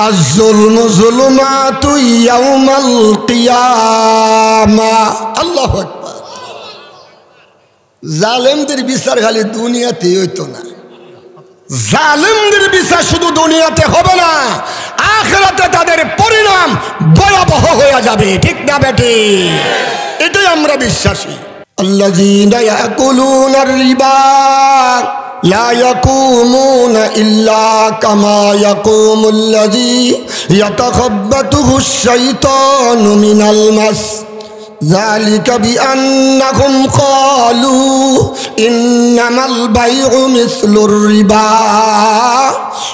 আয-যুলমু যুলুমাতু ইয়াওমাল কিয়ামা। আল্লাহু আকবার। জালেমদের বিচার খালি দুনিয়াতে হইতো না, জালেমদের বিচার শুধু দুনিয়াতে হবে না, আখিরাতে তাদের পরিণাম ভয়াবহ হয়ে যাবে। ঠিক না বেটি? এটাই আমরা বিশ্বাসী। আল্লাযীনা ইয়াকুলুনার রিবা লা ইয়াকুমুনা ইল্লা কামা ইয়াকুমুল্লাযী ইয়াতাখাব্বাতুহুশ শাইতানু মিনাল মাস যালিকা বিআন্নাহুম ক্বালু ইন্নামাল বাইউ মিসলুর রিবা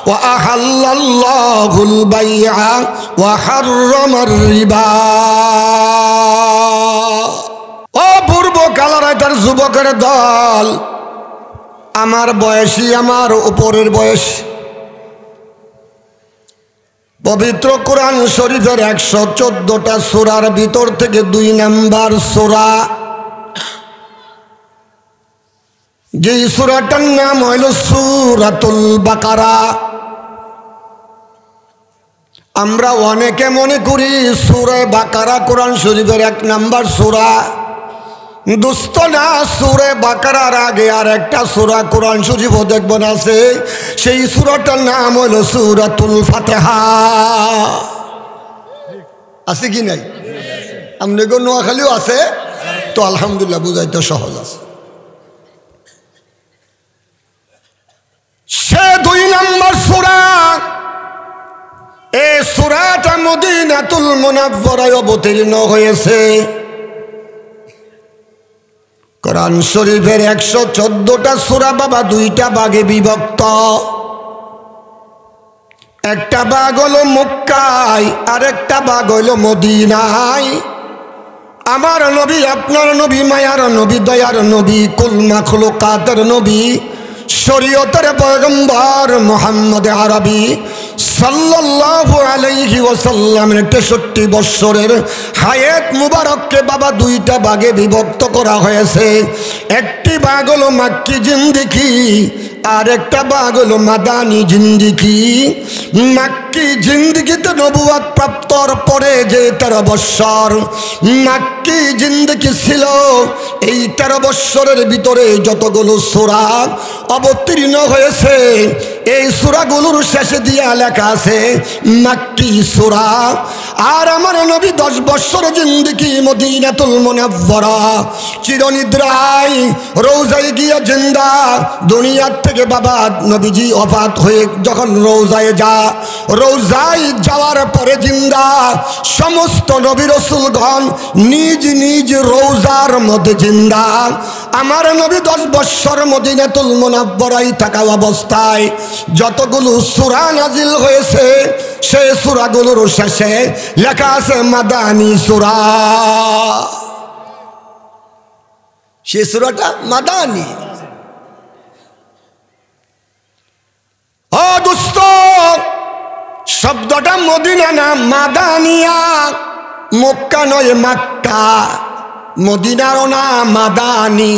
ওয়া আহাল্লাল্লাহুল বাই'a ওয়া হাররামার রিবা। ও পূর্ব কালারাইতার যুবকের দল, আমার বয়সী, আমার উপরের বয়স, পবিত্র কোরআন শরীফের 114টা সূরার ভিতর থেকে 2 নাম্বার সূরা, যে সূরাটার নাম হইল সূরাতুল বাকারা। আমরা অনেকে মনে করি সূরা বাকারা কোরআন শরীফের 1 নাম্বার সূরা। দোস্ত না, সূরা বাকারার আগে আর একটা সূরা কোরআন শরীফও দেখবেন আছে, সেই সূরাটার নাম হইল সূরাতুল ফাতিহা। আছে কি নাই? আপনাদের নোয়াখালীও আছে তো, আলহামদুলিল্লাহ, বুঝাইতে সহজ আছে। সে 2 নাম্বার সূরা। এই সূরাটা মদিনাতুল মুনাওয়ারায় অবতীর্ণ হয়েছে। কোরআন শরীফের 114টা সূরা বাবা 2টা ভাগে বিভক্ত। একটা ভাগ হলো মক্কায়, আর একটা ভাগ হলো মদিনায়। আমার নবী, আপনার নবী, মায়ার নবী, দয়ার নবী, কুল মাখলুকাতের নবী, শরীয়তের পয়গম্বর মুহাম্মদ আরবি সাল্লাল্লাহু আলাইহি ওয়াসাল্লামের 63 বৎসরের হায়াত মুবারককে বাবা 2টা ভাগে বিভক্ত করা হয়েছে। একটি ভাগ হলো মাক্কি জিন্দেগি, আর একটা ভাগ হলো মাদানী জিন্দেগি। মাক্কি জিন্দেগিতে নবুয়ত প্রাপ্তর পরে যে 13 বৎসর মাক্কি জিন্দেগি ছিল, এই 13 বৎসরের ভিতরে যতগুলো সূরা অবতীর্ণ হয়েছে, এই সূরাগুলোর শেষে দিয়া লেখা আছে মাক্কি সূরা। আর আমার নবী 10 বৎসর জিন্দেগি মদিনাতুল মুনাওয়ারা, চিরনিদ্রায় রওজায় গিয়া জিন্দা। দুনিয়ার থেকে বাবা নবীজি ওফাত হয়ে যখন রওজায় রওজায় যাওয়ার পরে জিন্দা সমস্ত নবী রাসূলগণ নিজ নিজ রওজার মধ্যে জিন্দা। আমার নবী 10 বৎসর মদিনাতুল মুনাওয়ারায় থাকা অবস্থায় যতগুলো সূরা নাজিল হয়েছে, সেই সূরাগুলোর শেষে লেখা আছে মাদানী সূরা। সেই সূরাটা মাদানী। ও দোস্ত, শব্দটা মদিনা না মাদানিয়া। মক্কা নয়, মাক্কা। মদিনারও না, মাদানী।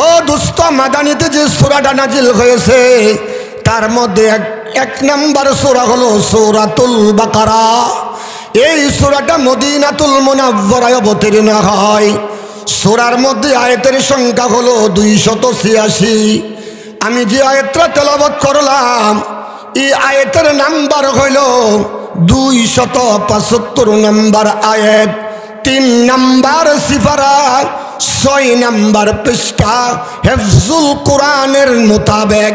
ও দোস্ত, মাদানীতে যে সূরাটা নাজিল হয়েছে তার মধ্যে এক নাম্বার সূরা হলো সূরাতুল বাকারা। এই সূরাটা মদিনাতুল মুনাওয়ারায় অবতীর্ণ হয়। সূরার মধ্যে আয়াতের সংখ্যা হলো 286। আমি যে আয়াতটা তেলাওয়াত করলাম, এই আয়াতের নাম্বার হইল 275 নাম্বার আয়াত। 3 নাম্বার সিফারা, 6 নাম্বার পৃষ্ঠা। হেফজুল কোরআনের মোতাবেক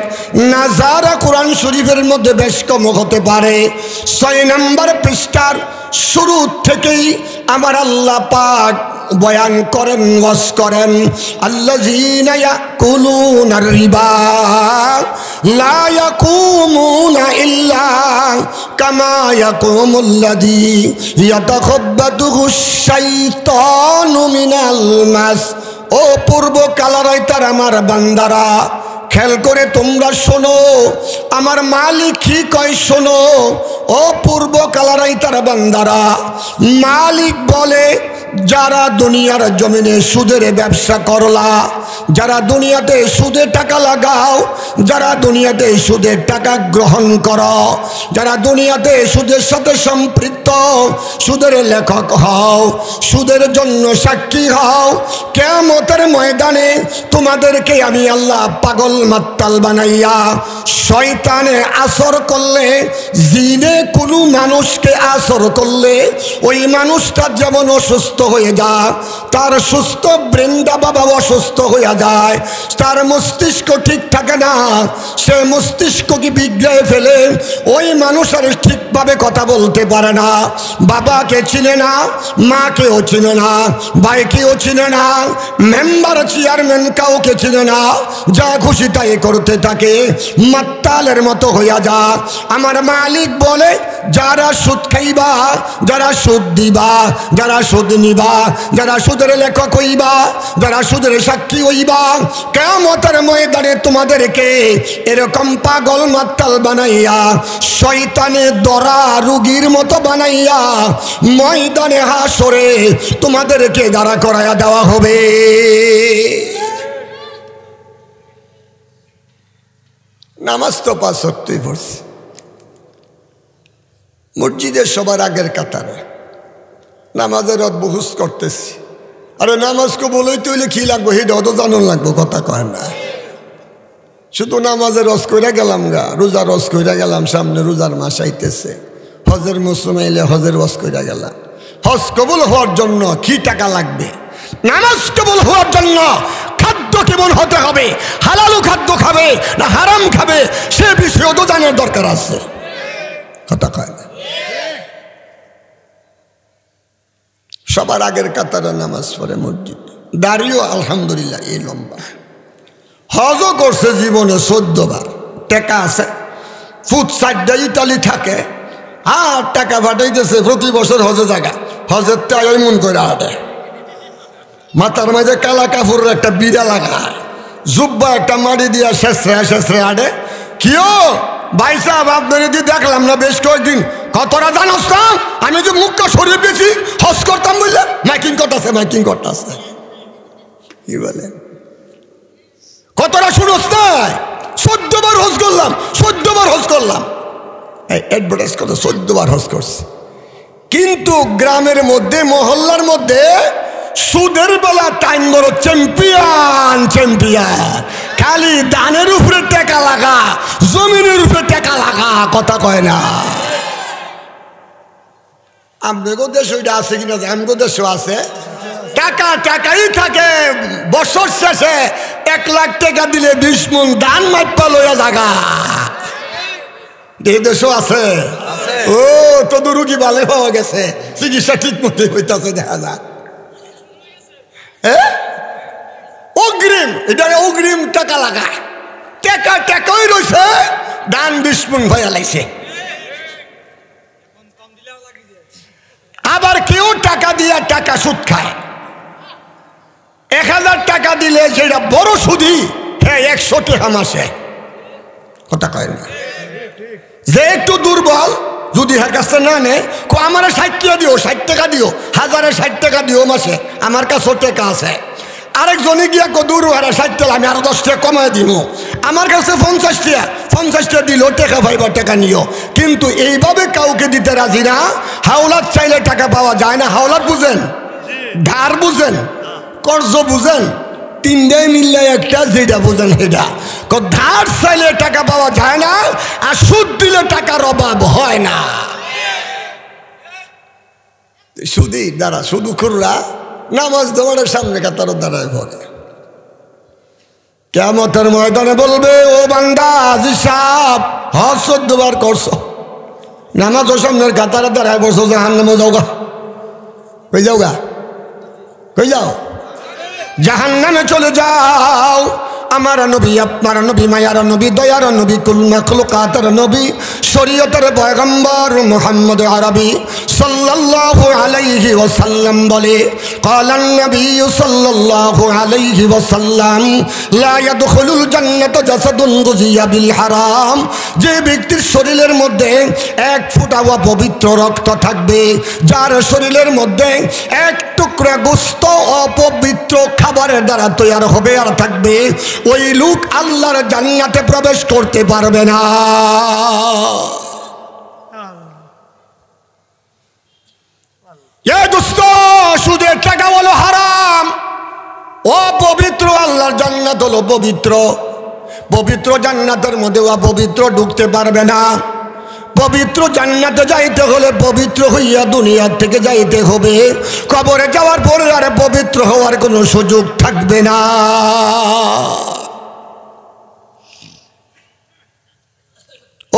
নাজারা কোরআন শরীফের মধ্যে বেশ কম হতে পারে। 6 নাম্বার পৃষ্ঠার শুরু থেকেই আমার আল্লাহ পাক বয়ান করেন, ওয়াজ করেন, আল্লাযীনা ইয়াকুলুনার রিবা লা ইয়াকুমুনা ইল্লা কামা ইয়াকুমুল্লাযী ইয়াতাখাব্বাতুহুশ শাইতানু মিনাল মাস। ও পূর্ব কালারাইতার আমার বান্দারা, খেয়াল করে তোমরা শোনো, আমার মালিক কি কয় শোনো। ও পূর্ব কালারাইতার বান্দারা, মালিক বলে যারা দুনিয়ার জমিনে সুদের ব্যবসা করলা, যারা দুনিয়াতে সুদে টাকা লাগাও, যারা দুনিয়াতে সুদের টাকা গ্রহণ করো, যারা দুনিয়াতে সুদের সাথে সম্পৃক্ত, সুদের লেখক হও, সুদের জন্য সাক্ষী হও, কিয়ামতের ময়দানে তোমাদেরকে আমি আল্লাহ পাগল মাত্তাল বানাইয়া শয়তানে আসর করলে, জিনে কোনো মানুষকে আসর করলে ওই মানুষটা যেমন অসুস্থ হয়ে যায়, তার সুস্থ ব্রেনটা বাবা অসুস্থ হয়ে যায়, তার মস্তিষ্ক ঠিক থাকে না, সে মস্তিষ্ককে বিগড়ে ফেলে, ওই মানুষ আর ঠিকভাবে কথা বলতে পারে না, বাবাকে চিনে না, মাকেও চিনে না, ভাইকেও চিনে না, মেম্বার চেয়ারম্যান কাউকে চিনে না, যা খুশি তাই করতে থাকে, মাত্তালের মতো হইয়া যা। আমার মালিক বলে, যারা সুদ খাইবা, যারা সুদ দিবা, যারা সুদ নিবা, যারা সুদের লেখক হইবা, যারা সুদের সাক্ষী হইবা, কিয়ামতের ময়দানে তোমাদেরকে এরকম পাগল মাত্তাল বানাইয়া শয়তানে দরা রোগীর মতো বানাইয়া ময়দানে হাসরে তোমাদেরকে দাঁড়া করাইয়া দেওয়া হবে। নামাজ তো 5 ওয়াক্তই পড়ছি, মসজিদের সবার আগের কাতারে নামাজের অদ্ভুত করতেছি। আরে নামাজকে বলেই তৈলে কি লাগবো, সেটা অত জানুন লাগবো, কথা কয় না। শুধু নামাজের রস কইরা গেলাম গা, রোজা রস কইরা গেলাম, সামনে রোজার মাস আইতেছে, হজের মৌসুম আইলে হজের রস কইরা গেলাম। হজ কবুল হওয়ার জন্য কি টাকা লাগবে? নামাজ কবুল হওয়ার জন্য খাদ্য কেমন হতে হবে, হালালু খাদ্য খাবে না হারাম খাবে, সে বিষয়ে তো জানার দরকার আছে, কথা কয় না। সবার আগের কাতারে নামাজ পড়ে মসজিদ, দাঁড়িয়েও আলহামদুলিল্লাহ এই লম্বা। হজও করছে জীবনে 14 বার, টাকা আছে, ফুট 4টা ইটালি থাকে, আর টাকা পাঠাইতেছে প্রতি বছর হজে জায়গা, হজের টাই মন করে আটে, মাথার মাঝে কালা কাপড়ের একটা বিড়া লাগায়, জুব্বা একটা মাটি দিয়া শেষরে আটে। কিও ভাই সাহেব, আপনার দিয়ে দেখলাম না বেশ কয়েকদিন, কতটা জানোস না আমি যে মুখটা শরীর বেশি হজ করতাম বুঝলেন, মাইকিং করতেছে কি বলেন, কতটা শুনোস না? 14 বার হজ করলাম, 14 বার হজ করলাম, অ্যাডভার্টাইজ করতে 14 বার হজ করছে। কিন্তু গ্রামের মধ্যে মহল্লার মধ্যে সুদের বেলা টাইম বড় চ্যাম্পিয়ন, খালি দানের উপরে টাকা লাগা, জমিনের উপরে টাকা লাগা, কথা কয় না। আমগো দেশে ওইটা আছে কিনা, আমগো দেশও আছে, টাকাই থাকে। বছর শেষে 1 লাখ টাকা দিলে 20 মণ ধান মাইপা লইয়া জাগা, এই দেশও আছে। ও তো রুগী ভালো পাওয়া গেছে, চিকিৎসা ঠিক মতো হইতেছে, দেখা যায়। অগ্রিম, এটা অগ্রিম টাকা লাগায়, টাকাই রয়েছে, ধান 20 মণ ভয়া লাইছে। আবার কেউ টাকা দিয়া টাকা সুদ খায়, 1000 টাকা দিলে সেটা বড় সুদি, হ্যাঁ 100 টাকা মাসে, কথা কয় না। যে একটু দুর্বল যদি হ্যাঁ কাছে না নেয়, আমার 60 টাকা দিও, 60 টাকা দিও, 1060 টাকা দিও মাসে, আমার কাছেও টাকা আছে। আরেকজনে গিয়া দূর 60 টাকা, আমি আরো 10 টাকা কমাই দিব, আমার কাছে 50 টাকা দিল, টাকা পাইবার টাকা নিও। কিন্তু এইভাবে কাউকে দিতে রাজি না। হাওলাত চাইলে টাকা পাওয়া যায় না, হাওলাত বুঝেন, ধার বুঝেন, কর্জ বুঝেন, 3টাই মিললে একটা, যেটা বুঝেন সেটা। ধার চাইলে টাকা পাওয়া যায় না, আর সুদ দিলে টাকার অভাব হয় না। সুদি দ্বারা শুধু খুররা নামাজ তোমার সামনে কাতার দ্বারায় ভরে, কিয়ামতের ময়দানে বলবে, ও বান্দা হিসাব হজ 14 বার করছো, নামাজ ও সামনের কাতার দ্বারায় বসো, জাহান্নামে যাওগা, কই যাও, জাহান্নামে চলে যাও। আমার নবী, আপনার নবী, মায়ার নবী, দয়ার নবী, কুল মাখলুকাতের নবী, শরীয়তের পয়গম্বর মুহাম্মদ আরবি সাল্লাল্লাহু আলাইহি ওয়াসাল্লাম বলে, ক্বালান নবী সাল্লাল্লাহু আলাইহি ওয়াসাল্লাম লা ইয়াদখুলুল জান্নাতা জাসাদুন গুযিয়া বিল হারাম। যে ব্যক্তির শরীরের মধ্যে এক ফোঁটা অপবিত্র রক্ত থাকবে, যার শরীরের মধ্যে এক টুকরা গোশত অপবিত্র খাবারের দ্বারা তৈরি হবে আর থাকবে, ওই লোক আল্লাহর জান্নাতে প্রবেশ করতে পারবে না। এ দোস্ত, সুদের টাকা হলো হারাম, অপবিত্র। আল্লাহর জান্নাত হলো পবিত্র। পবিত্র জান্নাতের মধ্যে অপবিত্র ঢুকতে পারবে না। পবিত্র জান্নাতে যাইতে হলে পবিত্র হইয়া দুনিয়ার থেকে যাইতে হবে। কবরে যাওয়ার পরে আর পবিত্র হওয়ার কোনো সুযোগ থাকবে না।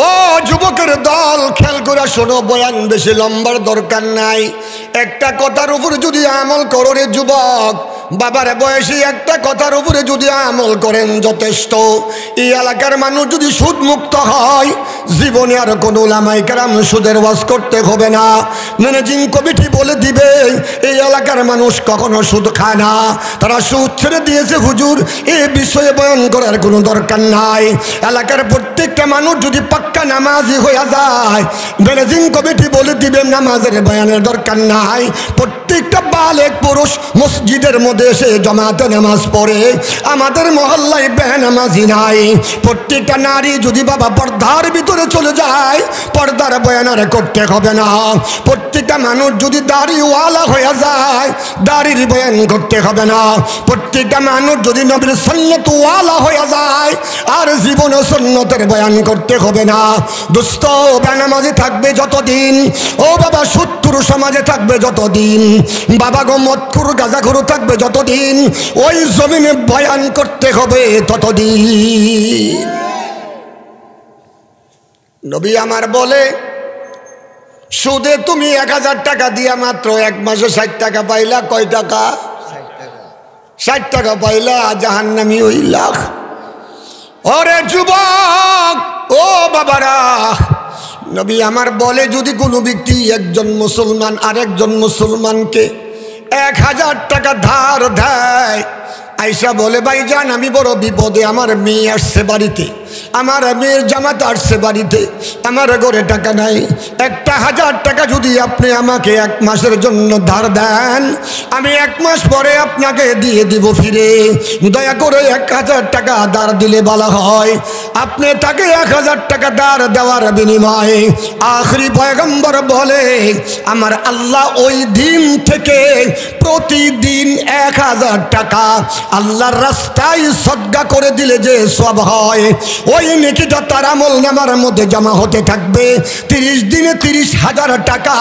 ও যুবকের দল, খেয়াল করে শোনো, বয়ান বেশি লম্বার দরকার নাই। একটা কথার উপরে যদি আমল করো রে যুবক, বাবার বয়সী একটা কথার উপরে যদি আমল করেন যথেষ্ট। এই এলাকার মানুষ যদি সুদ মুক্ত হয়, জীবনে আর কোনো ওলামায়ে কেরাম সুদের ওয়াজ করতে হবে না। ম্যানেজিং কমিটি বলে দিবে এই এলাকার মানুষ কখনো সুদ খায় না, তারা সুদ ছেড়ে দিয়েছে হুজুর, এ বিষয়ে বয়ান করার কোনো দরকার নাই। এলাকার প্রত্যেকটা মানুষ যদি পাক্কা নামাজি হয়ে যায়, ম্যানেজিং কমিটি বলে দিবে নামাজের বয়ানের দরকার নাই। প্রত্যেকটা বালেক পুরুষ মসজিদের মধ্যে এসে জামাতে নামাজ পড়ে। আমাদের মহল্লায় বেনামাজি নাই। প্রত্যেকটা নারী যদি বাবা পর্দার ভিতরে চলে যায়, পর্দার বয়ান আর করতে হবে না। প্রত্যেকটা মানুষ যদি দাড়িওয়ালা হয়ে যায়, দাড়ির বয়ান করতে হবে না। প্রত্যেকটা মানুষ যদি নবীর সুন্নতওয়ালা হয়ে যায়, আর জীবনে সুন্নতের বয়ান করতে হবে না। দোস্ত, বেনামাজি থাকবে যতদিন, ও বাবা সুদখোর সমাজে থাকবে যতদিন, বাবা গো মদখোর গাঁজাখোর থাকবে যতদিন, ওই জমিনে বয়ান করতে হবে ততদিন। নবী আমার বলে, সুদে তুমি 1000 টাকা দিয়া মাত্র এক মাসে 60 টাকা পাইলা। কয় টাকা? 60 টাকা পাইলা, জাহান্নামী হইলা। ওরে যুবক, ও বাবারা, নবী আমার বলে, যদি কোনো ব্যক্তি একজন মুসলমান আরেকজন মুসলমানকে 1000 টাকা ধার দেয়, আইসা বলে, ভাইজান আমি বড় বিপদে, আমার মেয়ে আসছে বাড়িতে, আমার মেয়ের জামাত আসছে বাড়িতে, আমার ঘরে টাকা নাই, 1000 টাকা যদি আপনি আমাকে 1 মাসের জন্য ধার দেন, আমি 1 মাস পরে আপনাকে দিয়ে দিব ফিরে। দয়া করে 1000 টাকা ধার দিলে বলা হয়, আপনি তাকে 1000 টাকা ধার দেওয়ার বিনিময়ে আখরি পয়গম্বর বলে, আমার আল্লাহ ওই দিন থেকে প্রতিদিন 1000 টাকা আল্লাহর রাস্তায় সদকা করে দিলে যে সওয়াব হয়, ওই নেকিটা তার আমলনামার মধ্যে জমা হতে থাকবে। 30 দিনে 30,000 টাকা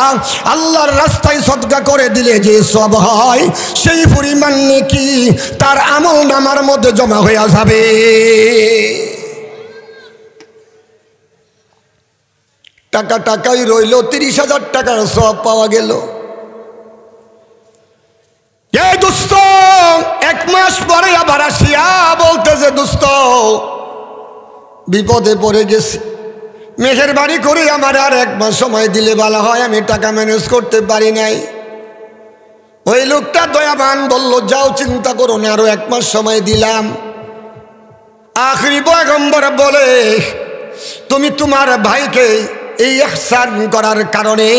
আল্লাহর রাস্তায় সদকা করে দিলে যে সওয়াব হয়, সেই পরিমাণ নেকি তার আমলনামার মধ্যে জমা হয়ে যাবে। টাকা টাকাই রইল, 30,000 টাকার সওয়াব পাওয়া গেল। এই দোস্ত, 1 মাস পরে আবার আসিয়া বলতেছে, দোস্ত বিপদে পড়ে গেছি, মেহেরবানি করে আমার আর 1 মাস সময় দিলে ভালো হয়, আমি টাকা ম্যানেজ করতে পারি নাই। ওই লোকটা দয়াবান বলল, যাও চিন্তা করো না, আরো 1 মাস সময় দিলাম। আখরি পয়গম্বর বলে, তুমি তোমার ভাইকে এই ইহসান করার কারণে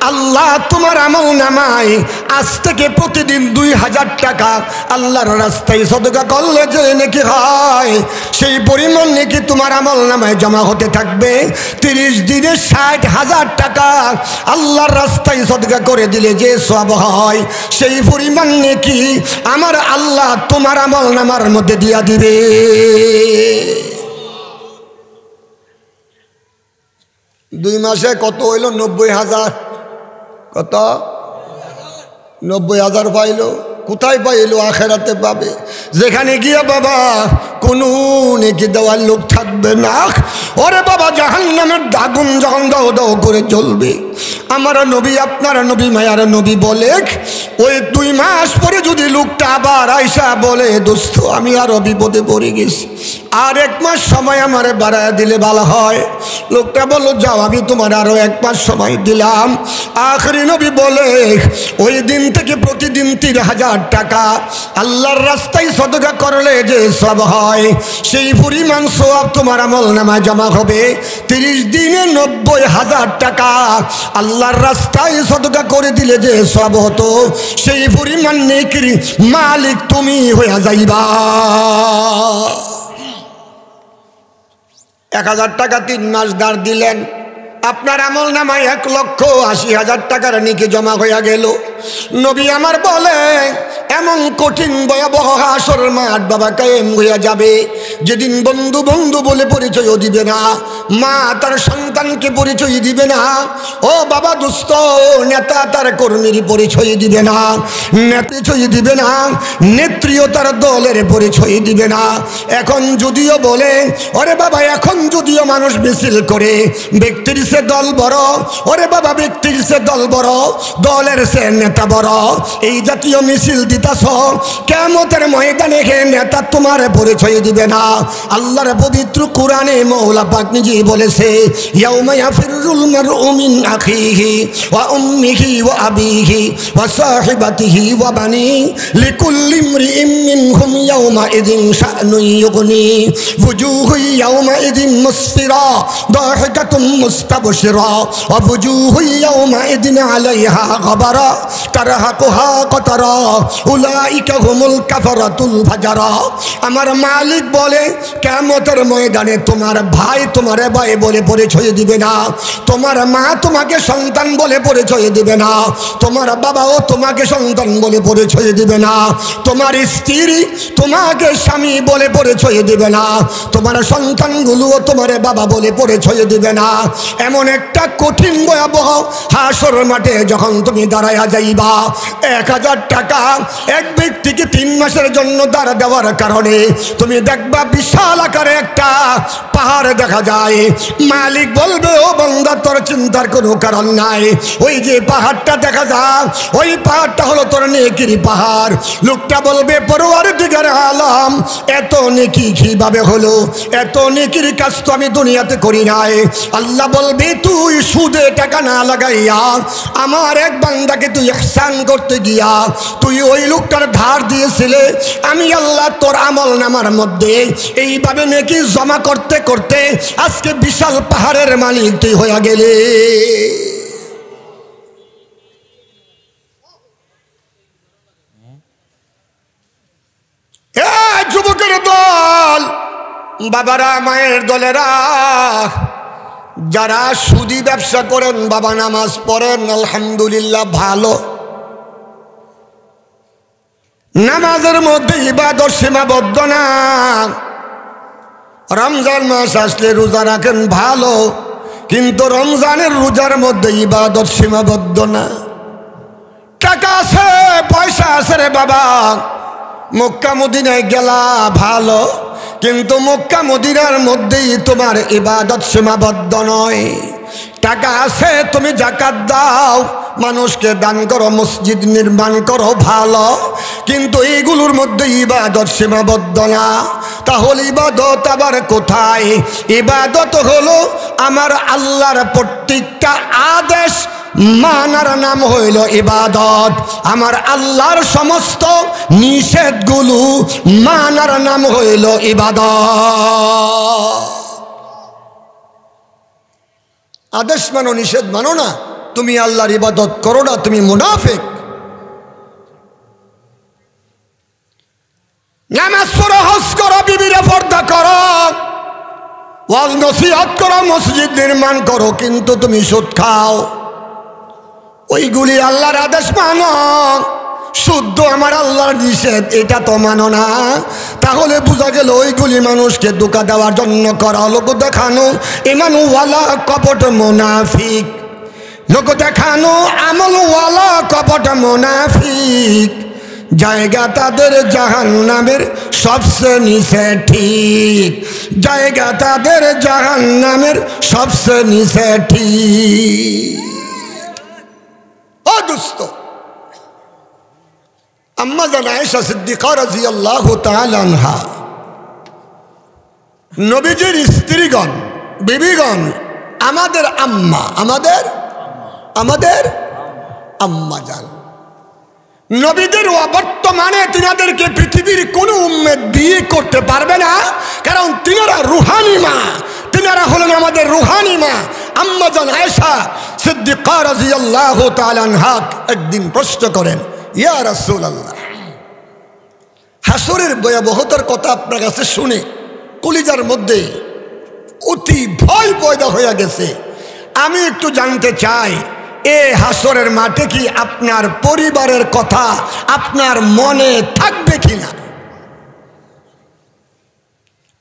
আল্লাহ তোমার আমলনামায় আজ থেকে প্রতিদিন 2000 টাকা আল্লাহর রাস্তায় সদকা করলে যে নেকি হয়, সেই পরিমাণ নেকি তোমার আমলনামায় জমা হতে থাকবে। 30 দিনে 60,000 টাকা আল্লাহর রাস্তায় সদকা করে দিলে যে সওয়াব হয়, সেই পরিমাণ নেকি আমার আল্লাহ তোমার আমলনামার মধ্যে দিয়া দিবে। 2 মাসে কত হইল? 90,000। কত? 90,000 পাইল। কোথায় পাইল? আখেরাতে পাবে, যেখানে গিয়ে বাবা কোনো নেকি দেওয়ার লোক থাকবে না। ওরে বাবা, জাহান্নামের আগুন যখন দাও দাও করে জ্বলবে, আমার নবী আপনার নবী মায়ার নবী বলে, ওই 2 মাস পরে যদি লোকটা আবার আইসা বলে, দোস্ত আমি আরো বিপদে পড়ে গেছি, আর 1 মাস সময় আমারে বাড়ায় দিলে ভালো হয়। লোকটা বলল, যাও, আমি তোমার আরো 1 মাস সময় দিলাম। আখেরি নবী বলে, ওই দিন থেকে প্রতিদিন 3000 টাকা আল্লাহর রাস্তায় সদকা করলে যে সব হয়, সেই পরিমাণ সওয়াব তোমার আমলনামায় জমা হবে। 30 দিনে 90,000 টাকা আল্লাহর রাস্তায় সদকা করে দিলে যে সব হতো, সেই পরিমাণ নেকির মালিক তুমি হয়ে যাইবা। 1000 টাকা 3 মাস ধার দিলেন, আপনার আমলনামায় 1,80,000 টাকার নেকি জমা হয়ে গেল। নবী আমার বলে, এমন কঠিন ভয়াবহ হাসরের মাঠ বাবা কায়েম হইয়া যাবে, যেদিন বন্ধু বন্ধু বলে পরিচয়ও দিবে না, মা তার সন্তানকে পরিচয় দিবে না, ও বাবা দুস্থ নেতা তার কর্মীর পরিচয় দিবে না, পরিচয় দিবে না, নেত্রীও তার দলের পরিচয় দিবে না। এখন যদিও বলে, ওরে বাবা, এখন যদিও মানুষ মিছিল করে, ব্যক্তির সে দল বড়, ওরে বাবা, ব্যক্তির সে দল বড়, দলের সে নেতা বড়, এই জাতীয় মিছিল দিতাছ, কিয়ামতের ময়দানে হে নেতা তোমার পরিচয় দিবে না। আল্লাহর পবিত্র কোরআনে মওলা পাক নিজেই বলেছে, ইয়াউমা ইয়াফিরুল মারউ মিন আখিহি ওয়া উম্মিহি ওয়া আবিহি ওয়া সাহিবাতিহি ওয়া বানি লিকুল্লি ইমরিইম মিনহুম ইয়াউমা ইযিন শা'নুন ইউগনি ওয়ুজুহু ইয়াউমা ইযিন মুসফিরা দাহিকাতুম মুস্তাবশিরা ওয়া ওয়ুজুহু ইয়াউমা ইযিন আলাইহা গাবারা তারহাকুহা কতারা উলাইকা হুমুল কাফারাতুল ফাজারা। আমার মালিক বলে, কিয়ামতের ময়দানে তোমার ভাই তোমারে ভাই বলে পরিচয় দিবে না, তোমার মা তোমাকে সন্তান বলে পরিচয় দিবে না, তোমার বাবাও তোমাকে সন্তান বলে পরিচয় দিবে না, তোমার স্ত্রী তোমাকে স্বামী বলে পরিচয় দিবে না, তোমার সন্তানগুলোও তোমার বাবা বলে পরিচয় দিবে না। এমন একটা কঠিন ভয়াবহ হাসর মাঠে যখন তুমি দাঁড়ায়া যাইবা, 1000 টাকা এক ব্যক্তিকে 3 মাসের জন্য দাঁড়া দেওয়ার কারণে তুমি দেখবা বিশাল আকারে একটা পাহাড় দেখা যায়। মালিক বলবে, ও বান্দা, তোর চিন্তার কোনো কারণ নাই, ওই যে পাহাড়টা দেখা যায়, ওই পাহাড়টা হলো তোর নেকির পাহাড়। লোকটা বলবে, পরওয়ারদিগার আলম, এত নেকি কিভাবে হলো? এত নেকির কাজ তো আমি দুনিয়াতে করি নাই। আল্লাহ বলবে, তুই সুদে টাকা না লাগাইয়া আমার এক বান্দাকে তুই ইহসান করতে গিয়া তুই ওই লোকটার ধার দিয়েছিলে, আমি আল্লাহ তোর আমলনামার মধ্যে এইভাবে নেকি জমা করতে করতে আজকে বিশাল পাহাড়ের মালিক তুই হয়ে গেলে। যুবকের দল, বাবারা, মায়ের দলেরা, যারা সুদি ব্যবসা করেন, বাবা নামাজ পড়েন, আলহামদুলিল্লাহ ভালো, নামাজের মধ্যে ইবাদত সীমাবদ্ধ না, রমজান মাস আসলে রোজা রাখেন ভালো, কিন্তু রমজানের রোজার মধ্যে ইবাদত সীমাবদ্ধ না। টাকা আছে, পয়সা আছে রে বাবা, মক্কা মদিনায় গেলা ভালো, কিন্তু মক্কা মদিনার মধ্যেই তোমার ইবাদত সীমাবদ্ধ নয়। টাকা আছে, তুমি যাকাত দাও, মানুষকে দান করো, মসজিদ নির্মাণ করো ভালো, কিন্তু এইগুলোর মধ্যে ইবাদত সীমাবদ্ধ না। তাহলে ইবাদত আবার কোথায়? ইবাদত হলো আমার আল্লাহর প্রত্যেকটা আদেশ মানার নাম হইল ইবাদত, আমার আল্লাহর সমস্ত নিষেধগুলো মানার নাম হইল ইবাদত। আদেশ মানো, নিষেধ মানো না, তুমি আল্লাহর ইবাদত করো না, তুমি মুনাফিক। নামাজ পড়ো, হজ করো, বিবিরে পর্দা করো, ওয়াজ নসিহত করো, মসজিদ নির্মাণ করো, কিন্তু তুমি সুদ খাও, ওইগুলি আল্লাহর আদেশ মানো, শুদ্ধ আমার আল্লাহর নিষেধ এটা তো মানো না। তাহলে বোঝা গেল ওইগুলি মানুষকে ধোঁকা দেওয়ার জন্য করা, লোক দেখানো, ইমানওয়ালা কপট মুনাফিক, লোক দেখানো আমলওয়ালা কপট মুনাফিক, জায়গা তাদের জাহান্নামের সবচেয়ে নিচে, ঠিক জায়গা তাদের জাহান্নামের সবচেয়ে নিচে, ঠিক। ও দোস্ত, আম্মা জান আয়েশা সিদ্দিকা রাদিয়াল্লাহু তাআলা আনহা নবীজির স্ত্রীগণ, বিবিগণ, আমাদের আম্মা, আমাদের আম্মা জান। নবীদের অবর্তমানে তিনাদেরকে পৃথিবীর কোনো উম্মত বিয়ে করতে পারবে না, কারণ তিনারা রুহানি মা, তিনারা হলেন আমাদের রুহানি মা। আম্মা জান আয়েশা সিদ্দিকা রাদিয়াল্লাহু তাআলা আনহা একদিন প্রশ্ন করেন, ইয়া রাসূলুল্লাহ, হাসরের ভয়াবহতার কথা আপনার কাছে শুনে কলিজার মধ্যে অতি ভয় পয়দা হয়ে গেছে। আমি একটু জানতে চাই, এ হাসরের মাঠে কি আপনার পরিবারের কথা আপনার মনে থাকবে কিনা?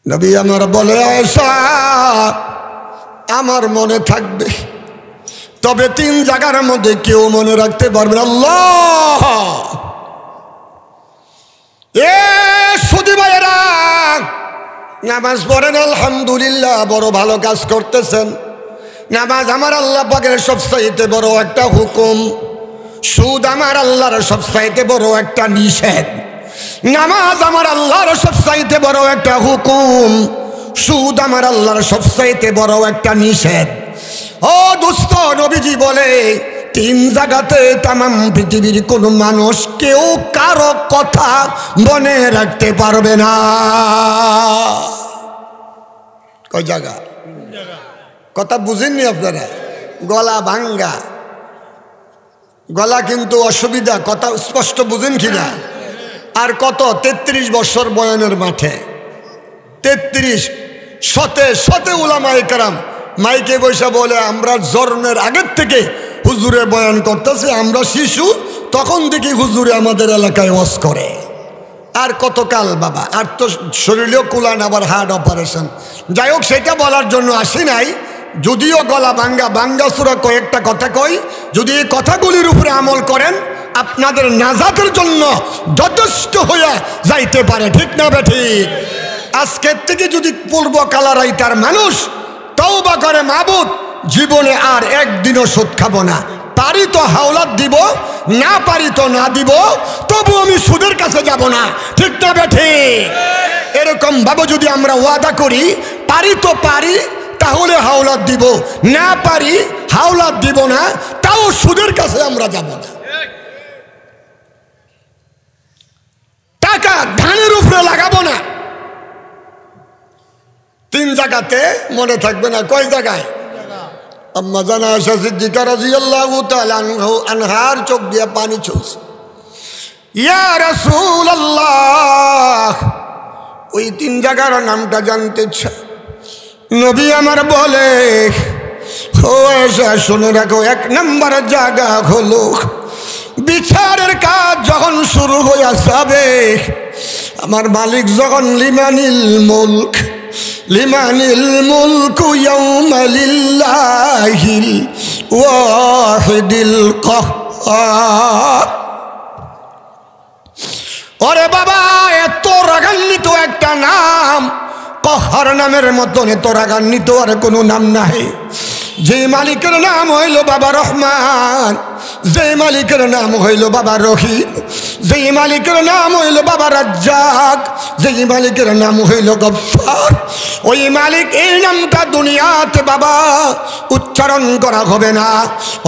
নবী আমার বলে, আয়েশা, আমার মনে থাকবে, তবে 3 জায়গার মধ্যে কেউ মনে রাখতে পারবে না। আল্লাহ, এ সুদী ভাইয়েরা, নামাজ পড়েন আলহামদুলিল্লাহ, বড় ভালো কাজ করতেছেন। নামাজ আমার আল্লাহ পাকের সবচাইতে বড় একটা হুকুম, সুদ আমার আল্লাহর সবচাইতে বড় একটা নিষেধ। নামাজ আমার আল্লাহর সবচাইতে বড় একটা হুকুম, সুদ আমার আল্লাহর সবচাইতে বড় একটা নিষেধ। ও দোস্ত, নবীজি বলে 3 জায়গাতে তামাম পৃথিবীর কোন মানুষ কেউ কারো কথা মনে রাখতে পারবে না। কয় জায়গা? কথা বুঝেননি আপনারা? গলা ভাঙ্গা, গলা কিন্তু অসুবিধা, কথা স্পষ্ট বুঝেন কিনা? আর কত 33 বছর বয়ানের মাঠে, 33 শতে উলামায়ে কেরাম মাইকে বৈশা বলে, আমরা জন্মের আগের থেকে হুজুরে বয়ান করতেছে, আমরা শিশু তখন থেকে হুজুরে আমাদের এলাকায় ওয়াজ করে। আর কতকাল বাবা, আর তো শরীরেও কুলান, আবার হার্ট অপারেশন। যাই হোক, সেটা বলার জন্য আসি নাই। যদিও গলা বাঙ্গা সুরা কয়েকটা কথা কই, যদি এই কথাগুলির উপরে আমল করেন আপনাদের নাজাতের জন্য যথেষ্ট হয়ে যাইতে পারে, ঠিক না বেঠিক? আজকের থেকে যদি পূর্ব কালারাইতার মানুষ তওবা করে, মাবুদ জীবনে আর একদিনও সুদ খাবো না, পারি তো হাওলাত দিব, না পারি তো না দিব, তবু আমি সুদের কাছে যাব না, ঠিক না বেঠিক? এরকম ভাবে যদি আমরা ওয়াদা করি, পারি তো পারি, তাহলে হাওলাত দিব, না পারি হাওলাত দিব না, তাও সুদের কাছে আমরা যাব না। টাকা ধানের উপরে লাগাবো না। 3 জায়গাতে মনে থাকবে না। কয় জায়গায়? আম্মা জান আয়েশা সিদ্দিকা রাদিয়াল্লাহু তাআলা আনহার চোখ দিয়ে পানি ঝরছে। ইয়া রাসূলুল্লাহ, ওই 3 জায়গার নামটা জানতে চাই। নবী আমার বলে, ও আয়েশা শুনে রাখো, 1 নম্বর জায়গা হলো বিচারের কাজ যখন শুরু হয়ে যাবে, আমার মালিক যখন লিমানিল মুলক ইয়াউমা লিল্লাহিল ওয়াহিদিল কাহ্হার। ওরে বাবা, এত রাগান্বিত একটা নাম, কাহ্হার নামের মতন এত রাগান্বিত আর কোনো নাম নাই। যে মালিকের নাম হইল বাবা রহমান, যে মালিকের নাম হইল বাবা রহিম, যে মালিকের নাম হইল বাবা রাজ্জাক, যে মালিকের নাম হইল গফফার, ওই মালিক, এই নামটা দুনিয়াতে বাবা উচ্চারণ করা হবে না।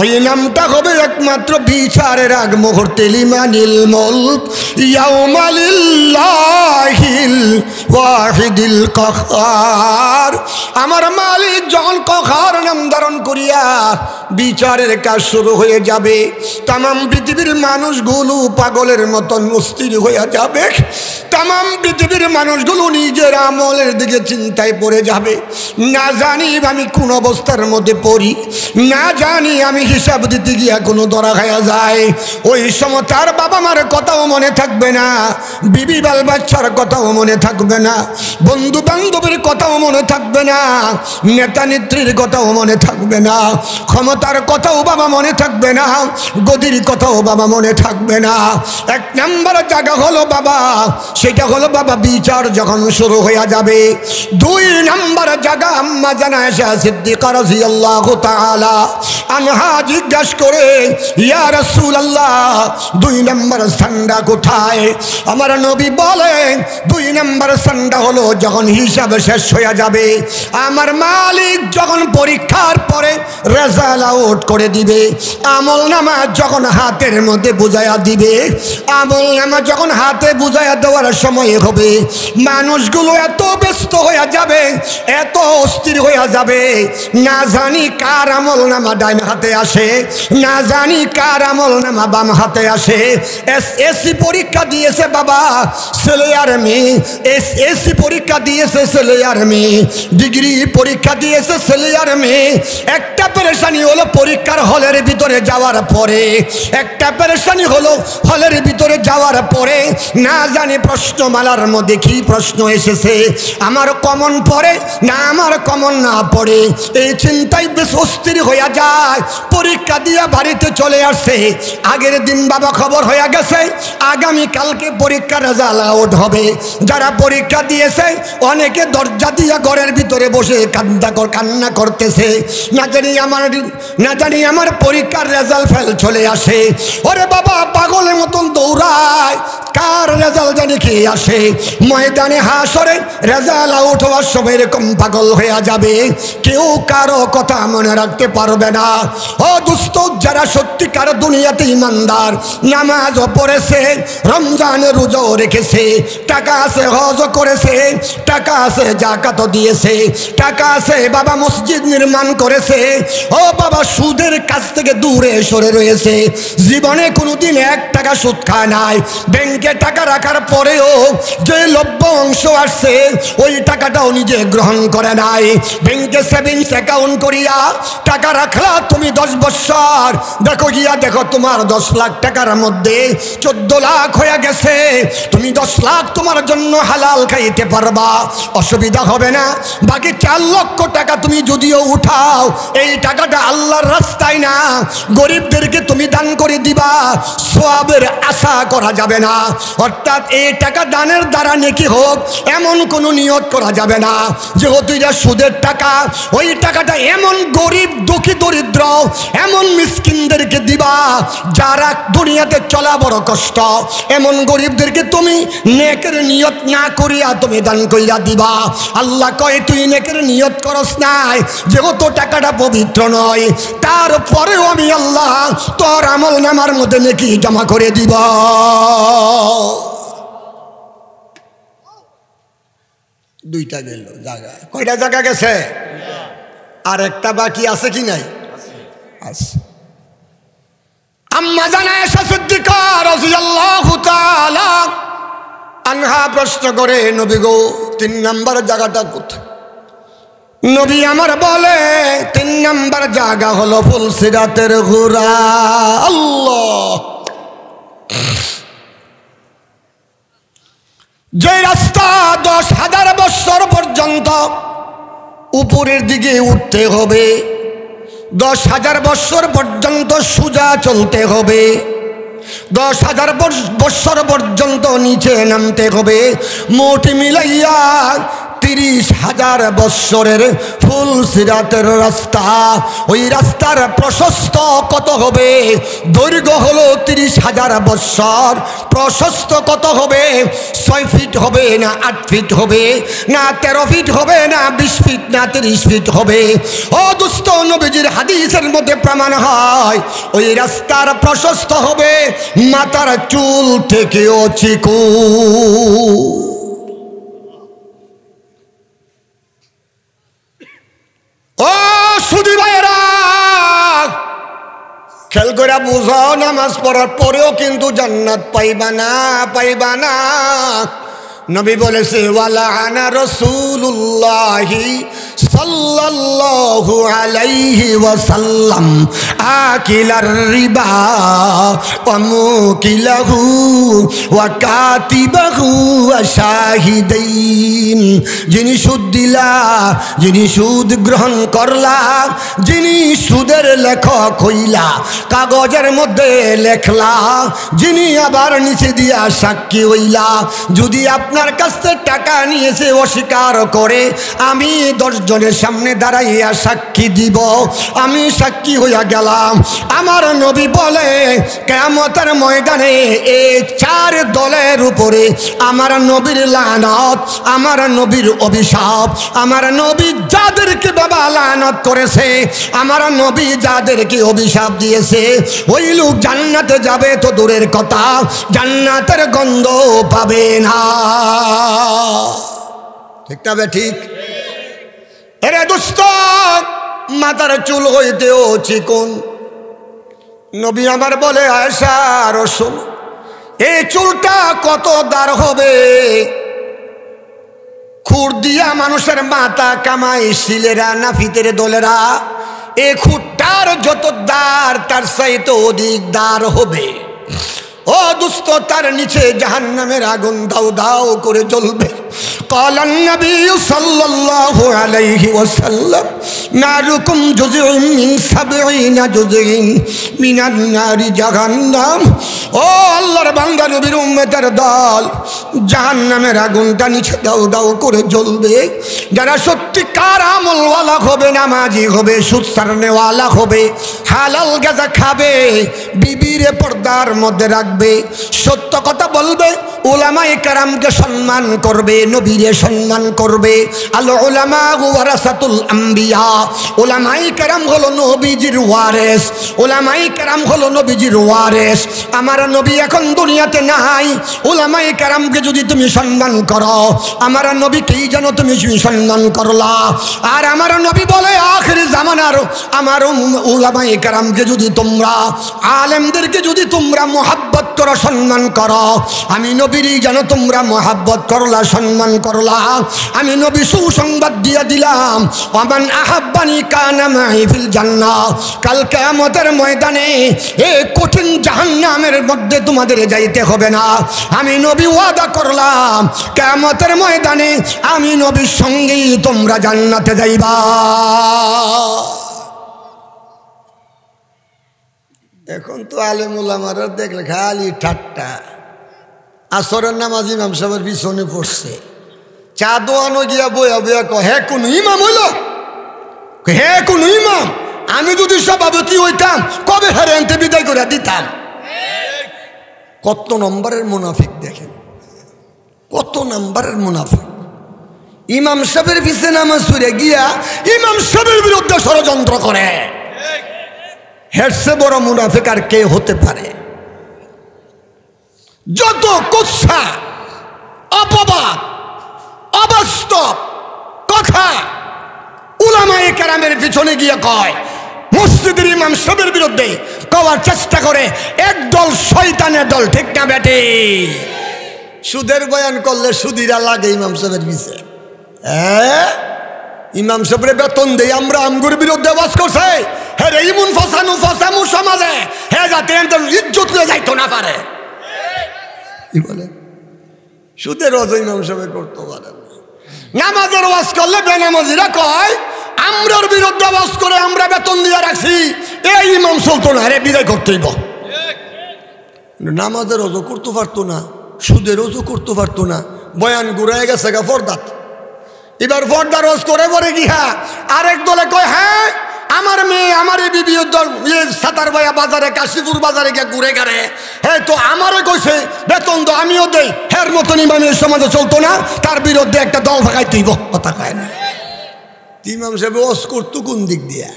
ওই নামটা হবে একমাত্র বিচারের আগ মুহূর্তে, লিমানিল মুলক ইয়াউমা লিল্লাহিল ওয়াহিদিল কাহ্হার। আমার মালিক যখন কাহ্হার নাম ধারণ করিয়া বিচারের কাজ শুরু হয়ে যাবে, তামাম পৃথিবীর মানুষগুলো পাগলের মতন অস্থির হয়ে যাবে। তামাম পৃথিবীর মানুষগুলো নিজের আমলের দিকে চিন্তায় পড়ে যাবে। না জানি আমি কোন অবস্থার মধ্যে পড়ি, না জানি আমি হিসাব দিতে গিয়া কোনো ধরা খায়া যায়। ওই সময় তার বাবা মার কথাও মনে থাকবে না, বিবি বাল বাচ্চার কথাও মনে থাকবে না, বন্ধু বান্ধবের কথাও মনে থাকবে না, নেতা নেত্রীর কথাও মনে থাকবে থাকবে না, ক্ষমতার কথাও বাবা মনে থাকবে না, গদির কথাও বাবা মনে থাকবে না। এক নম্বর জায়গা হলো বাবা, সেটা হলো বাবা বিচার যখন শুরু হয়ে যাবে। দুই নম্বর জায়গা আম্মা জানা আয়েশা সিদ্দিকা রাদিয়াল্লাহু তাআলা আনহা জিজ্ঞাসা করে, ইয়া রাসূলুল্লাহ, দুই নম্বর স্থানটা কোথায়? আমার নবী বলেন, দুই নম্বর স্থানটা হলো যখন হিসাব শেষ হয়ে যাবে, আমার মালিক যখন পরীক্ষার পরে রেজাল্ট আউট করে দিবে, আমল নামা যখন হাতের মধ্যে বুঝাইয়া দিবে, আমল নামা যখন হাতে বুঝাইয়া দেওয়ার সময় হবে, মানুষগুলো এত ব্যস্ত হয়ে যাবে, এত অস্থির হয়ে যাবে, না জানি কার আমল নামা ডাইন হাতে আসে, না জানি কার আমল নামা বাম হাতে আসে। এসএসসি পরীক্ষা দিয়েছে বাবা ছেলে আর মেয়ে, এসএসসি পরীক্ষা দিয়েছে ছেলে আর মেয়ে, ডিগ্রি পরীক্ষা দিয়েছে ছেলে আর মেয়ে। একটা পেরেশানি হলো পরীক্ষার হলের ভিতরে যাওয়ার পরে, একটা পেরেশানি হলো হলের ভিতরে যাওয়ার পরে না জানি প্রশ্নমালার মধ্যে কি প্রশ্ন এসেছে, আমার কমন পড়ে না আমার কমন না পড়ে, এই চিন্তায় বেশ অস্থির হয়ে যায়। পরীক্ষা দিয়ে বাড়িতে চলে আসছে, আগের দিন বাবা খবর হয়ে গেছে আগামী কালকে পরীক্ষার রেজাল্ট আউট হবে। যারা পরীক্ষা দিয়েছে অনেকে দরজা দিয়ে ঘরের ভিতরে বসে কান্না করতেছে, না জানি আমার পরীক্ষার রেজাল্ট ফেল চলে আসে। ওরে বাবা পাগলের মতন দৌড়ায়, কার রেজাল্ট জানি কি আসে। ময়দানে হাসরে রেজাল্ট আউট হওয়ার সময় এরকম পাগল হয়ে যাবে, কেউ কারো কথা মনে রাখতে পারবে না। ও দুস্থ, যারা সত্যিকার দুনিয়াতে ইমানদার, নামাজও পড়েছে, রমজানের রোজাও রেখেছে, টাকা আছে হজ করেছে, টাকা আছে জাকাতও দিয়েছে, টাকা আছে বাবা মসজিদ নির্মাণ করেছে, ও বাবা সুদের কাছ থেকে দূরে সরে রয়েছে, জীবনে কোনোদিন 1 টাকা সুদ খায় নাই, ব্যাংকে টাকা রাখার পরেও যে লভ্য অংশ আসছে ওই টাকাটাও নিজে গ্রহণ করে নাই। ব্যাংকে সেভিংস অ্যাকাউন্ট করিয়া টাকা রাখলা তুমি 10 বছর, দেখো গিয়া দেখো তোমার 10 লাখ টাকার মধ্যে 14 লাখ হয়ে গেছে। তুমি 10 লাখ তোমার জন্য হালাল খাইতে পারবা, অসুবিধা হবে না। বাকি 4 লক্ষ টাকা তুমি যদিও উঠাও, এই টাকাটা আল্লাহর রাস্তায় না, গরিবদেরকে তুমি দান করে দিবা, সওয়াবের আশা করা যাবে না। অর্থাৎ এই টাকা দানের দ্বারা নেকি হোক এমন কোনো নিয়ত করা যাবে না। যেহেতু এটা সুদের টাকা, ওই টাকাটা এমন গরিব দুঃখী দরিদ্র এমন মিসকিনদেরকে দিবা যারা দুনিয়াতে চলা বড় কষ্ট, এমন গরিবদেরকে তুমি নেকের নিয়ত না করিয়া তুমি দান কইরা দিবা। আল্লাহ কয় তুই নেকের নিয়ত করস নাই, যেহেতু টাকাটা পবিত্র নয়, তারপরেও আমি আল্লাহ তোর আমল নামার মধ্যে নেকি জমা করে দিব। দুইটা গেল জায়গা, কয়টা জায়গা গেছে? আর একটা বাকি আছে কি নাই? আছে। আম্মা জানা আয়েশা সিদ্দিকা রাদিয়াল্লাহু তাআলা আনহা প্রশ্ন করে, নবী গো 3 নম্বর জায়গাটা কোথায়? নবী আমার বলে 3 নম্বর জায়গা হলো ফুলসিরাতের ঘোড়া। আল্লাহ, যে রাস্তা 10,000 বছর পর্যন্ত উপরের দিকে উঠতে হবে, 10,000 বছর পর্যন্ত সোজা চলতে হবে, 10,000 বছর পর্যন্ত নিচে নামতে হবে, মোট মিলাইয়া 30,000 বৎসরের ফুলসিরাতের রাস্তা। ওই রাস্তার প্রশস্ত কত হবে? দৈর্ঘ্য হলো 30,000 বৎসর, প্রশস্ত কত হবে? 6 ফিট হবে না 8 ফিট হবে না 13 ফিট হবে না 20 ফিট না 30 ফিট হবে? ও দুস্থ, নবীজির হাদিসের মধ্যে প্রমাণ হয় ওই রাস্তার প্রশস্ত হবে মাথার চুল থেকেও চিকু। ও সুধী ভাইয়েরা, খেল করে বুঝো, নামাজ পড়ার পরেও কিন্তু জান্নাত পাইবা না, পাইবা না। নবী বলেছে ওয়ালা আনা রাসূলুল্লাহি সাল্লাল্লাহু আলাইহি ওয়াসাল্লাম আকিলার রিবা ওয়া মুকিলাহু ওয়া কাতিবাহু ওয়া শাহিদাইন, যিনি সুদ দিলা, যিনি সুদ গ্রহণ করলা, যিনি সুদের লেখক হইলা, কাগজের মধ্যে লেখলা, যিনি আবার নিচে দিয়া সাক্ষী হইলা, যদি আপনার কাছ থেকে টাকা নিয়েছে অস্বীকার করে, আমি 10 জনের সামনে দাঁড়াইয়া সাক্ষী দিব, আমি সাক্ষী হইয়া গেলাম। আমার নবী বলে কিয়ামতের ময়দানে এই 4 দলের উপরে আমার নবীর লানত, আমার নবীর অভিশাপ, আমার নবী যাদেরকে বাবা লানত করেছে, আমার নবী যাদেরকে অভিশাপ দিয়েছে, ওই লোক জান্নাতে যাবে তো দূরের কথা, জান্নাতের গন্ধ পাবে না। ঠিক না বে ঠিক? এরে দোস্ত, মাথার চুল হইতেও চিকন। নবী আমার বলে আয়েশা রসুল, এই চুলটা কত দাঁড় হবে, খুর দিয়া মানুষের মাথা কামাই শিলেরা নাফিতের দলেরা, এ খুঁটার যত দাঁড় তার চাইতে অধিক দাঁড় হবে। ও দুস্থ, তার নিচে জাহান্নামের আগুন দাউ দাউ করে জ্বলবে। قال النبي صلى الله عليه وسلم ناركم جزء من 70 جزء من النار جهنم। ও আল্লাহর বান্দা নবীর উম্মতের দল, জাহান্নামের আগুনটা নিচে দাউ দাউ করে জ্বলবে। যারা সত্যিকার আমলওয়ালা হবে, নামাজি হবে, সুদ ছাড়নেওয়ালা হবে, হালাল গাঁজা খাবে, বিবিরে পর্দার মধ্যে রাখবে, সত্য কথা বলবে, উলামায়ে কেরামকে সম্মান করবে, নবীরে সম্মান করবে। আল উলামা ওয়ারাসাতুল আম্বিয়া, উলামায়ে কেরাম হলো নবীজির ওয়ারিস, উলামায়ে কেরাম হলো নবীজির ওয়ারিস। আমার নবী এখন দুনিয়াতে নাই, উলামায়ে কেরামকে যদি তুমি সম্মান করো, আমার নবীকেই যেন তুমি সম্মান করলা। আর আমার নবী বলে আখির জামানার আমার উলামায়ে কেরামকে যদি তোমরা, আলেমদেরকে যদি তোমরা মুহাব্বত করো, সম্মান করো, আমি নবীরই যেন তোমরা মুহাব্বত করলা, সম্মান করলা। আমি নবী সুসংবাদ দিয়ে দিলাম, ওয়ামান আহাব্বানি কানা মাই ফিল জান্নাহ। কাল কিয়ামতের ময়দানে এই কঠিন জাহান্নামের মধ্যে তোমাদের যাইতে হবে না। আমি নবী ওয়াদা করলাম, কিয়ামতের ময়দানে আমি নবীর সঙ্গেই তোমরা জান্নাতে যাইবা। এখন তো আলেম ওলামারা দেখলে খালি ঠাট্টা। আসরের নামাজ ইমাম সাহেবের পিছনে পড়ছে, চা দোয়ানো গিয়া বইয়া বইয়া কয়, হে কোন ইমাম হইল, হে কোন ইমাম, আমি যদি সভাপতি হইতাম কবে হারে আনতে বিদায় করে দিতাম। কত নম্বরের মুনাফিক দেখেন, কত নম্বরের মুনাফিক। ইমাম সাহেবের পিছনে নামাজ পড়ে গিয়া ইমাম সাহেবের বিরুদ্ধে ষড়যন্ত্র করে। হেরসে বড় মুনাফিক আর কে হতে পারে? যত কুৎসা, অপবাদ, অবাস্তব কথা উলামায়ে কেরামের পিছনে গিয়ে কয়, মসজিদের ইমাম সাহেবের বিরুদ্ধে কওয়ার চেষ্টা করে, একদল শয়তানের দল। ঠিক না বেটে? সুদের বয়ান করলে সুদীরা লাগে ইমাম সাহেবের পিছে। ইমাম সাহেবের বেতন দেই আমরা, আমগুর বিরুদ্ধে আওয়াজ করছে, হে রে ইমুন ফসানু ফসামু সমাজে, হে যাতে ইজ্জত নিয়ে যাইতো না পারে। কি বলে? সুদের ওয়াজ ইমাম সাহেব করতে পারে। নামাজের ওয়াজ করলে বেনামাজিরা কয়, আমরার বিরুদ্ধে আওয়াজ করে আমরা বেতন দিয়ে রাখছি, এই ইমাম চলতো না, রে বিদায় করতেইব। নামাজের ওজো করতে পারতো না, সুদের ওজো করতে পারতো না, বয়ান ঘুরাই গেছে গা পর্দাত। এবার পর্দা রোজ করে পরে গিয়া আরেক দলে কয়, হ্যাঁ আমার মেয়ে, আমার এই বিবি সাতার ভাইয়া বাজারে, কাশীপুর বাজারে গিয়ে ঘুরে গেলে, হ্যাঁ তো আমারে কইছে বেতন তো আমিও দেই, হের মতন ইমামের সমাজে চলতো না, তার বিরুদ্ধে একটা দল ভাগাইতেইব। কথা কয় না। ইমাম সাহেব ওয়াজ করতো কোন দিক দিয়া?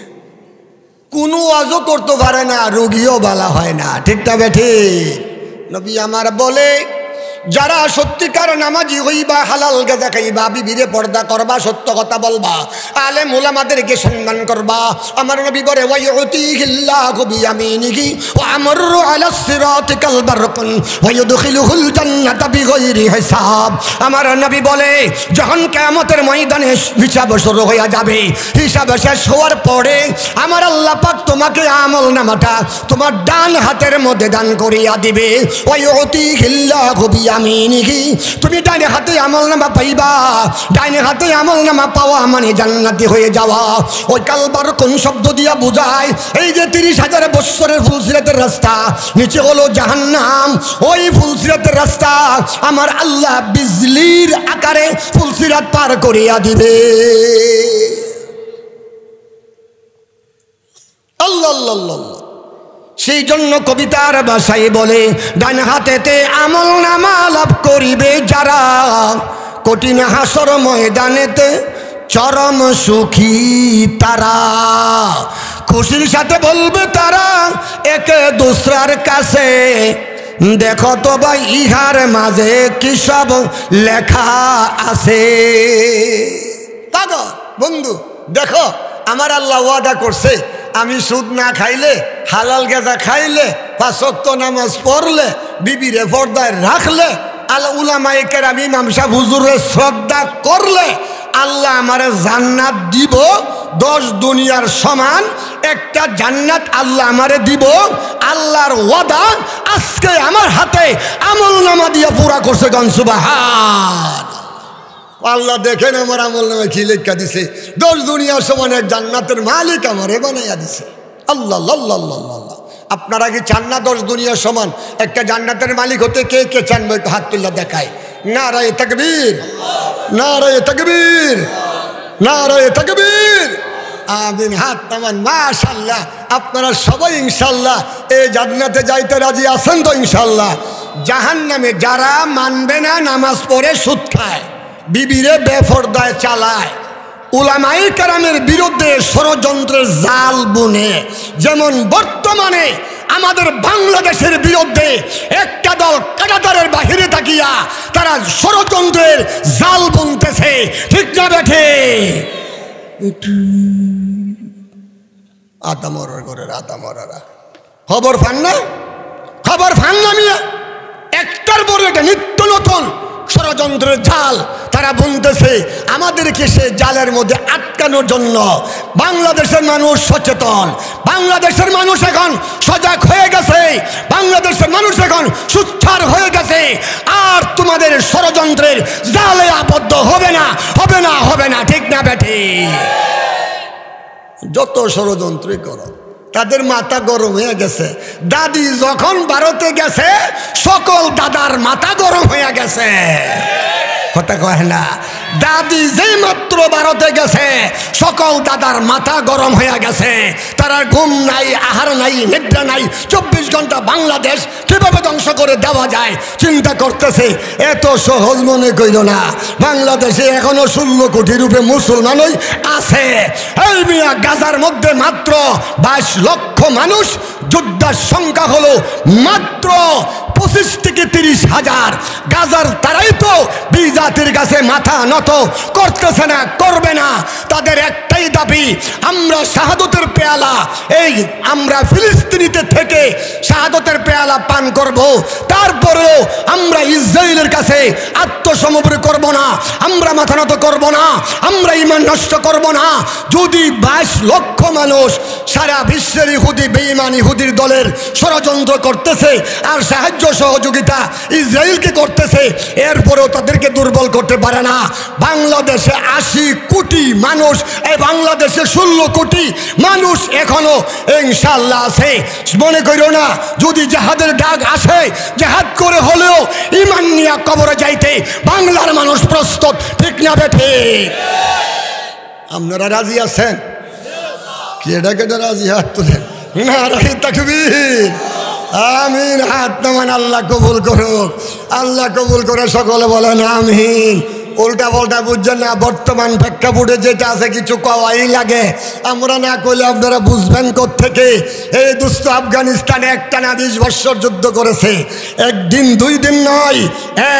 কোনো ওয়াজও করতে পারে না, রোগীও বালা হয় না। ঠিক না বেঠি? নবী আমার বলে, যারা সত্যিকার নামাজি হইবা, হালাল গাঁজা খাইবা, বিবিরে পর্দা করবা, সত্য কথা বলবা, আলেম ওলামাদেরকে সম্মান করবা, আমার নবী বলে ওয়ায়ুতিহিল্লাহু বিয়ামিনিহি ওয়া আমরু আলাস সিরাতি কাল বারকুন ওয়া ইউদখিলুহুল জান্নাতা বিগাইরি হিসাব। আমার নবী বলে যখন কিয়ামতের ময়দানে হিসাব শুরু হয়ে যাবে, হিসাব শেষ হওয়ার পরে আমার আল্লাহ পাক তোমাকে আমলনামাটা তোমার ডান হাতের মধ্যে দান করিয়া দিবে। ওয়ায়ুতিহিল্লাহু বিয়ামিনিহি, তুমি ডানে হাতে আমলনামা পাইবা। ডানে হাতে আমলনামা পাওয়া মানে জান্নাতি হয়ে যাওয়া। ওই কালবার কোন শব্দ দিয়া বোঝায় এই যে 30,000 বছরের ফুলসিরাতের রাস্তা, নিচে হলো জাহান্নাম। ওই ফুলসিরাতের রাস্তা আমার আল্লাহ বিজলির আকারে ফুলসিরাত পার করিয়া দিবে। আল্লাহ আল্লাহ আল্লাহ। সেই জন্য কবিতার ভাষায় বলে ডান হাতেতে আমল নামা লাভ করিবে যারা, কঠিন হাসর ময়দানেতে চরম সুখী তারা। খুশির সাথে বলবে তারা একে দুসরার কাছে, দেখো তো ভাই ইহার মাঝে কি সব লেখা আছে। বন্ধু দেখো, আমার আল্লাহ ওয়াদা করছে আমি সুদ না খাইলে, হালাল গাঁজা খাইলে, 5 ওয়াক্ত নামাজ পড়লে, বিবিরে পর্দায় রাখলে, আল্লাহ উলামায়ে কেরাম ইমাম সাহেব হুজুরের শ্রদ্ধা করলে আল্লাহ আমারে জান্নাত দিব। 10 দুনিয়ার সমান একটা জান্নাত আল্লাহ আমারে দিব। আল্লাহর ওয়াদা আজকে আমার হাতে আমলনামা দিয়ে পুরা করছে। গান সুবহান আল্লাহ। দেখেন আমার আমলনামা কি লেখা দিছে, 10 দুনিয়ার সমান এক জান্নাতের মালিক আমারে বানাইয়া দিছে। আল্লাহ আল্লাহ আল্লাহ। আপনারা কি চান না 10 দুনিয়ার সমান একটা জান্নাতের মালিক হতে? কে কে চান? হাত তুল্লা দেখায়। নারায়ে তাকবীর, নারায়ে তাকবীর, নারায়ে তাকবীর। আমিন। হাত নামান। মাশাআল্লাহ। আপনারা সবাই ইনশাআল্লাহ এই জান্নাতে যাইতে রাজি আছেন তো? ইনশাআল্লাহ। জাহান্নামে যারা মানবে না, নামাজ পড়ে, সুদ খায়, বিবিরে বেপরদায় চালায়, উলামায়ে কেরামের বিরুদ্ধে ষড়যন্ত্রের জাল বুনে, যেমন বর্তমানে আমাদের বাংলাদেশের বিরুদ্ধে একটা দল কাঁটাতারের বাহিরে তাকিয়া তারা ষড়যন্ত্রের জাল বুনতেছে। ঠিক না বেঠে? আতামরার ঘরের আতামরারা খবর পান না? খবর পান না মিয়া? একটার পর একটা নিত্য নতুন ষড়যন্ত্রের জাল তারা বুনতেছে আমাদেরকে সে জালের মধ্যে আটকানোর জন্য। বাংলাদেশের মানুষ সচেতন, বাংলাদেশের মানুষ এখন সজাগ হয়ে গেছে, বাংলাদেশের মানুষ এখন সুচ্চার হয়ে গেছে। আর তোমাদের ষড়যন্ত্রের জালে আবদ্ধ হবে না, হবে না, হবে না। ঠিক না বেঠি? যত ষড়যন্ত্রই করো, তাদের মাথা গরম হয়ে গেছে। দাদি যখন ভারতে গেছে সকল দাদার মাথা গরম হয়ে গেছে। কথা কয় না? দাদি যেই মাত্র ভারতে গেছে সকল দাদার মাথা গরম হয়ে গেছে। তারা ঘুম নাই, আহার নাই, নিদ্রা নাই, 24 ঘন্টা বাংলাদেশ কিভাবে ধ্বংস করে দেওয়া যায় চিন্তা করতেছে। এত সহজ মনে কইল না। বাংলাদেশে এখনো 16 কোটি রূপে মুসলমানই আছে। এই মিয়া গাজার মধ্যে মাত্র 22 লক্ষ মানুষ, যোদ্ধার সংখ্যা হলো মাত্র 25 থেকে 30 হাজার। গাজার তারাই তো বিজাতির কাছে মাথা নত করতেছে না, করবে না। তাদের একটাই দাবি, আমরা শাহাদতের পেয়ালা, এই আমরা ফিলিস্তিনিতে থেকে শাহাদতের পেয়ালা পান করব, তারপরেও আমরা ইসরায়েলের কাছে আত্মসমর্পণ করব না, আমরা মাথা নত করব না, আমরা ঈমান নষ্ট করব না। যদি 22 লক্ষ মানুষ সারা বিশ্বের ইহুদি বেঈমান ইহুদির দলের ষড়যন্ত্র করতেছে আর সাহায্য সহযোগিতা ইসরায়েলকে করতেছে, এরপরেও তাদেরকে দুর্বল করতে পারে না। বাংলাদেশে 80 কোটি মানুষ, এই বাংলাদেশে 16 কোটি মানুষ এখনো ইনশাআল্লাহ আছে। মনে করিও না যদি জিহাদের ডাক আসে, জিহাদ করে হলেও ঈমান নিয়ে কবরে যাইতে বাংলার মানুষ প্রস্তুত। ঠিক না বেঠে? আপনারা রাজি আছেন? কেডা কেডা রাজি? হাত তুলেন। নারায়ে তাকবীর। আমিন। হাত নামান। আল্লাহ কবুল করুক, আল্লাহ কবুল করে সকলে বলেন আমিন। উল্টা পাল্টা বুঝছেন না, বর্তমান প্রেক্ষাপটে যেটা আছে কিছু কওয়াই লাগে। আমরা না কইলে আপনারা বুঝবেন কোত্থেকে। এই দুস্থ আফগানিস্তানে একটানা 20 বৎসর যুদ্ধ করেছে, একদিন 2 দিন নয়,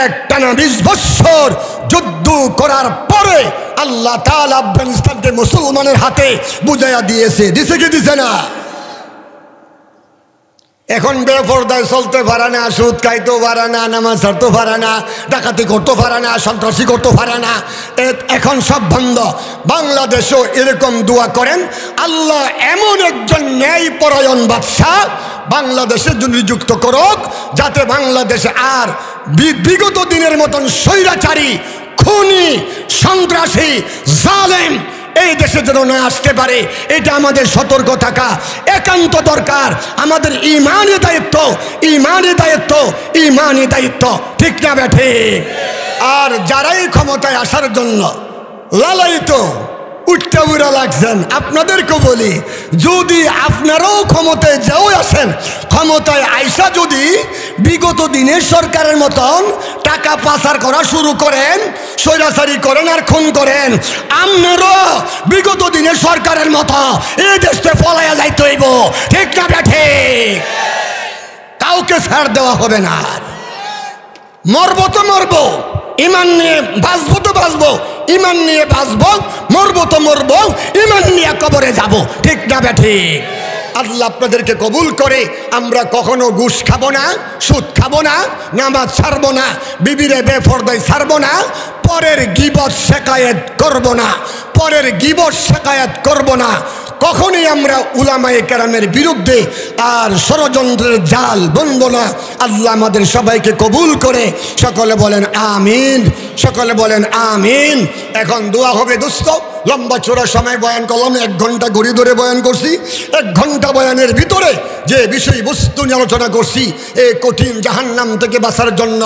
একটানা 20 বৎসর যুদ্ধ করার পরে আল্লাহ তাআলা আফগানিস্তানকে মুসলমানের হাতে বুঝাইয়া দিছে কি দিছে না? এখন বেপরদায় চলতে পারে না, সুদ খাইতেও পারে না, নামাজ ছাড়তেও পারে না, ডাকাতি করতে পারে না, সন্ত্রাসী করতে পারে না, এখন সব বন্ধ। বাংলাদেশও এরকম দোয়া করেন, আল্লাহ এমন একজন ন্যায়পরায়ণ বাদশাহ বাংলাদেশের জন্য নিযুক্ত করুক, যাতে বাংলাদেশে আর বিগত দিনের মতন স্বৈরাচারী, খুনি, সন্ত্রাসী, জালেম এই দেশে যেন না আসতে পারে। এটা আমাদের সতর্ক থাকা একান্ত দরকার। আমাদের ইমানি দায়িত্ব, ইমানি দায়িত্ব, ইমানি দায়িত্ব, ঠিক না বেঠে? আর যারাই ক্ষমতায় আসার জন্য লালায়িত উঠতে উড়া লাগছেন, আপনাদেরকে বলি, যদি আপনারাও ক্ষমতায় যেও আসেন, ক্ষমতায় আইসা যদি বিগত দিনের সরকারের মতন টাকা পাচার করা শুরু করেন, স্বৈরাচারী করেন আর খুন করেন, আপনারও বিগত দিনের সরকারের মতো এই দেশে পলাইয়া যাইতে হইব, ঠিক না বেঠে? কাউকে ছাড় দেওয়া হবে না। মরবো তো মরবো, ইমান নিয়ে বাঁচবো তো বাঁচবো, ইমান নিয়ে বাঁচবো, মরবো তো মরবো, ইমান নিয়ে কবরে যাব, ঠিক না বেঠিক? আল্লাহ আপনাদেরকে কবুল করে আমরা কখনো ঘুষ খাবো না, সুদ খাবো না, নামাজ ছাড়বো না, বিবিরে বেপরদায় ছাড়বো না, পরের গীবত শেকায়েত করবো না, পরের গীবত শেকায়েত করবো না, কখনই আমরা উলামায়ে কেরামের বিরুদ্ধে আর ষড়যন্ত্রের জাল বুনবো না। আল্লাহ আমাদের সবাইকে কবুল করে সকলে বলেন আমিন, সকলে বলেন আমিন। এখন দোয়া হবে দোস্ত। লম্বা চোরা সময় বয়ান করলাম, 1 ঘন্টা ঘড়ি ধরে বয়ান করছি। 1 ঘন্টা বয়ানের ভিতরে যে বিষয়বস্তু নিয়ে আলোচনা করছি, এই কঠিন জাহান্নাম থেকে বাঁচার জন্য,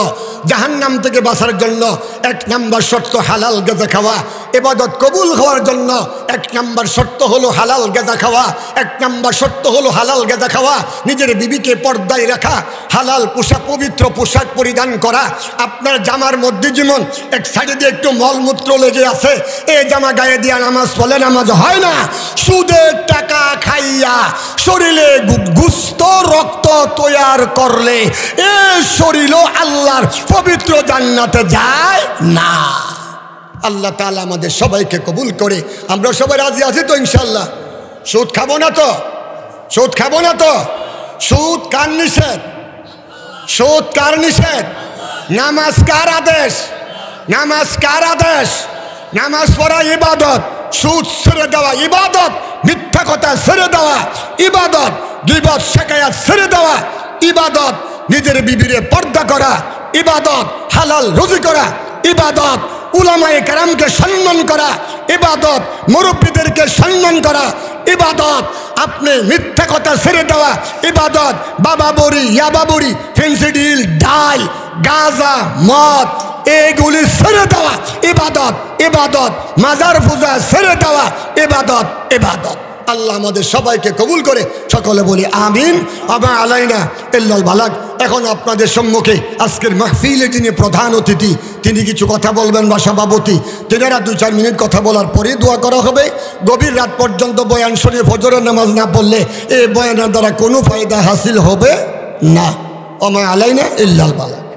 জাহান্নাম থেকে বাঁচার জন্য 1 নম্বর শর্ত হালাল গাঁজা খাওয়া। ইবাদত কবুল হওয়ার জন্য 1 নম্বর শর্ত হলো হালাল গাঁজা খাওয়া। 1 নম্বর শর্ত হলো হালাল গাঁজা খাওয়া, নিজের বিবিকে পর্দায় রাখা, হালাল পোশাক, পবিত্র পোশাক পরিধান করা। আপনার জামার মধ্যে যেমন এক সাইডে দিয়ে একটু মলমূত্র লেগে আছে, এই জামা গায়ে দিয়ে নামাজ পড়লে নামাজ হয় না। সুদের টাকা খাইয়া শরীরে গুস্ত রক্ত তৈয়ার করলে এ শরীর আল্লাহর পবিত্র জান্নাতে যায় না। আল্লাহ তাআলা আমাদের সবাইকে কবুল করে। আমরা সবাই রাজি আছি তো ইনশাল্লাহ? সুদ খাবো না তো? সুদ খাবো না তো? সুদ কার নিষেধ? সুদ কার নিষেধ? নামাজ কার আদেশ? নামাজ কার আদেশ? নামাজ পড়া ইবাদত, সুদ ছেড়ে দেওয়া ইবাদত, মিথ্যা কথা ছেড়ে দেওয়া ইবাদত, গীবত শিকায়াত ছেড়ে দেওয়া ইবাদত, নিজের বিবিরে পর্দা করা ইবাদত, হালাল রুজি করা ইবাদত, উলামায়ে কেরামকে সম্মান করা ইবাদত, মুরব্বীদেরকে সম্মান করা ইবাদত, আপনি মিথ্যা কথা ছেড়ে দেওয়া ইবাদত, বাবা বড়ি, ইয়াবা বড়ি, ফেন্সিডিল, ডাল, গাঁজা, মদ এগুলি ছেড়ে দেওয়া ইবাদত, ইবাদত, মাজার পূজা ছেড়ে দেওয়া ইবাদত, ইবাদত। আল্লাহ আমাদের সবাইকে কবুল করে সকলে বলি আমিন। আমা আলাইনা ইল্লাল বালাগ। এখন আপনাদের সম্মুখে আজকের মাহফিলে যিনি প্রধান অতিথি, তিনি কিছু কথা বলবেন বা সভাপতি, তেনারা 2-4 মিনিট কথা বলার পরে দোয়া করা হবে। গভীর রাত পর্যন্ত বয়ান শুনে ফজরের নামাজ না পড়লে এই বয়ানের দ্বারা কোনো ফায়দা হাসিল হবে না। আমা আলাইনা ইল্লাল বালাগ।